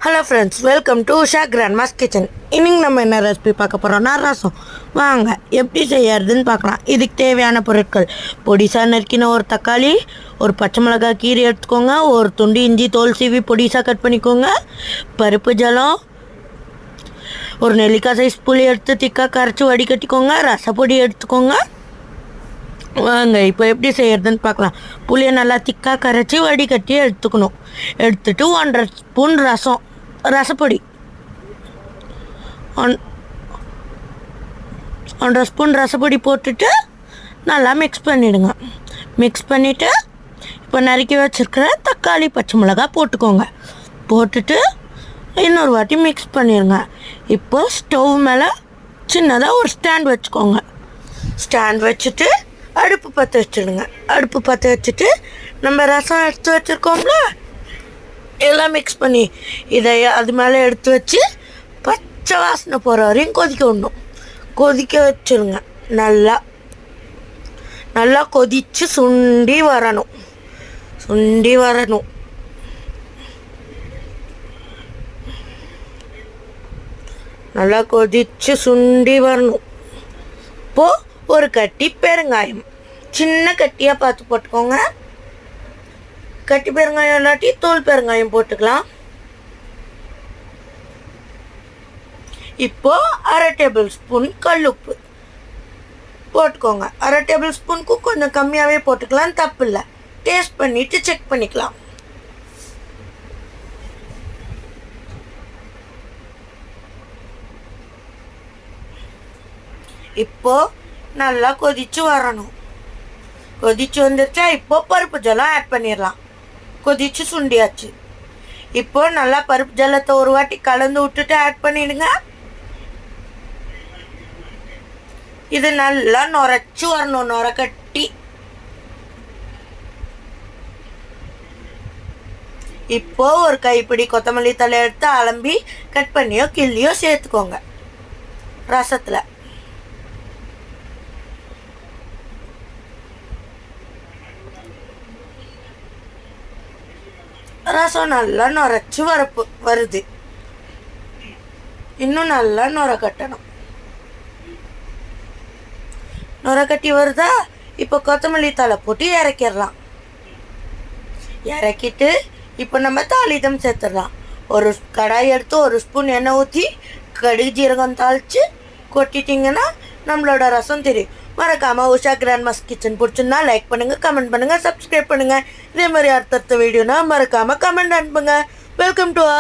Hello friends, welcome to Usha Grandma's kitchen. இன்னைக்கு நம்ம என்ன ரெசிபி பார்க்க போகிறோம்னா ரசம். வாங்க எப்படி செய்யறதுன்னு பார்க்கலாம். இதுக்கு தேவையான பொருட்கள்: பொடிசாக நறுக்கின ஒரு தக்காளி, ஒரு பச்சை மிளகாய் கீரை எடுத்துக்கோங்க, ஒரு துண்டு இஞ்சி தோல் சீவி பொடிசாக கட் பண்ணிக்கோங்க, பருப்பு ஜலம், ஒரு நெல்லிக்காய் சைஸ் புளி எடுத்து திக்காக கரைச்சி வடிகட்டிக்கோங்க, ரசப்பொடி எடுத்துக்கோங்க. வாங்க இப்போ எப்படி செய்யறதுன்னு பார்க்கலாம். புளியை நல்லா திக்காக கரைச்சி வடிகட்டி எடுத்துக்கணும். எடுத்துட்டு 1.5 ஸ்பூன் ரசப்பொடி, 1.5 ஸ்பூன் ரசப்பொடி போட்டுட்டு நல்லா மிக்ஸ் பண்ணிவிடுங்க. மிக்ஸ் பண்ணிவிட்டு இப்போ நறுக்கி வச்சுருக்கிற தக்காளி பச்சை மிளகாய் போட்டுக்கோங்க. போட்டுட்டு இன்னொரு வாட்டி மிக்ஸ் பண்ணிடுங்க. இப்போ ஸ்டவ் மேலே சின்னதாக ஒரு ஸ்டாண்ட் வச்சுக்கோங்க. ஸ்டாண்ட் வச்சுட்டு அடுப்பு பற்ற வச்சுடுங்க. அடுப்பு பற்ற வச்சுட்டு நம்ம ரசம் எடுத்து வச்சுருக்கோம்ல, எல்லாம் மிக்ஸ் பண்ணி இதை அது மேலே எடுத்து வச்சு பச்சை வாசனை போகிற வரையும் கொதிக்க விடணும். கொதிக்க வச்சுருங்க. நல்லா நல்லா கொதித்து சுண்டி வரணும். நல்லா கொதித்து சுண்டி வரணும். இப்போது ஒரு கட்டி பெருங்காயம், சின்ன கட்டியாக பார்த்து போட்டுக்கோங்க. கட்டி பெருங்காயம் இல்லாட்டி தூள் பெருங்காயம் போட்டுக்கலாம். இப்போ 1/2 டேபிள் ஸ்பூன் கல்லுப்பு போட்டுக்கோங்க. 1/2 டேபிள் ஸ்பூனுக்கு கொஞ்சம் கம்மியாகவே போட்டுக்கலாம், தப்பு இல்லை. டேஸ்ட் பண்ணிவிட்டு செக் பண்ணிக்கலாம். இப்போ நல்லா கொதிச்சு வரணும். கொதிச்சு வந்துருச்சா, இப்போ பருப்பு ஜலம் ஆட் பண்ணிடலாம். கொதிச்சு சுண்டியாச்சு. இப்போ நல்லா பருப்பு ஜலத்தை ஒரு வாட்டி கலந்து விட்டுட்டு ஆட் பண்ணிடுங்க. இது நல்லா நுரைச்சி வரணும், நுரை கட்டி. இப்போ ஒரு கைப்பிடி கொத்தமல்லி தலை எடுத்து அலம்பி கட் பண்ணியோ கிள்ளியோ சேர்த்துக்கோங்க ரசத்தில். ரசம் நல்லா நுரைச்சி வருது. இன்னும் நல்லா நுரை கட்டணும். நுரை கட்டி வருதா? இப்போ கொத்தமல்லி தலை போட்டு இறக்கிடலாம். இறக்கிட்டு இப்போ நம்ம தாளிதம் சேர்த்துடலாம். ஒரு கடாய் எடுத்து 1 ஸ்பூன் எண்ணெய் ஊற்றி கடுகு ஜீரகம் தாளித்து கொட்டிட்டிங்கன்னா நம்மளோட ரசம் தெரியும். மறக்காமல் உஷா கிராண்ட்மாஸ் கிச்சன் பிடிச்சிருந்தா லைக் பண்ணுங்கள், கமெண்ட் பண்ணுங்கள், சப்ஸ்கிரைப் பண்ணுங்கள். இதே மாதிரி அடுத்தடுத்த வீடியோனா மறக்காமல் கமெண்ட் அனுப்புங்க. Welcome to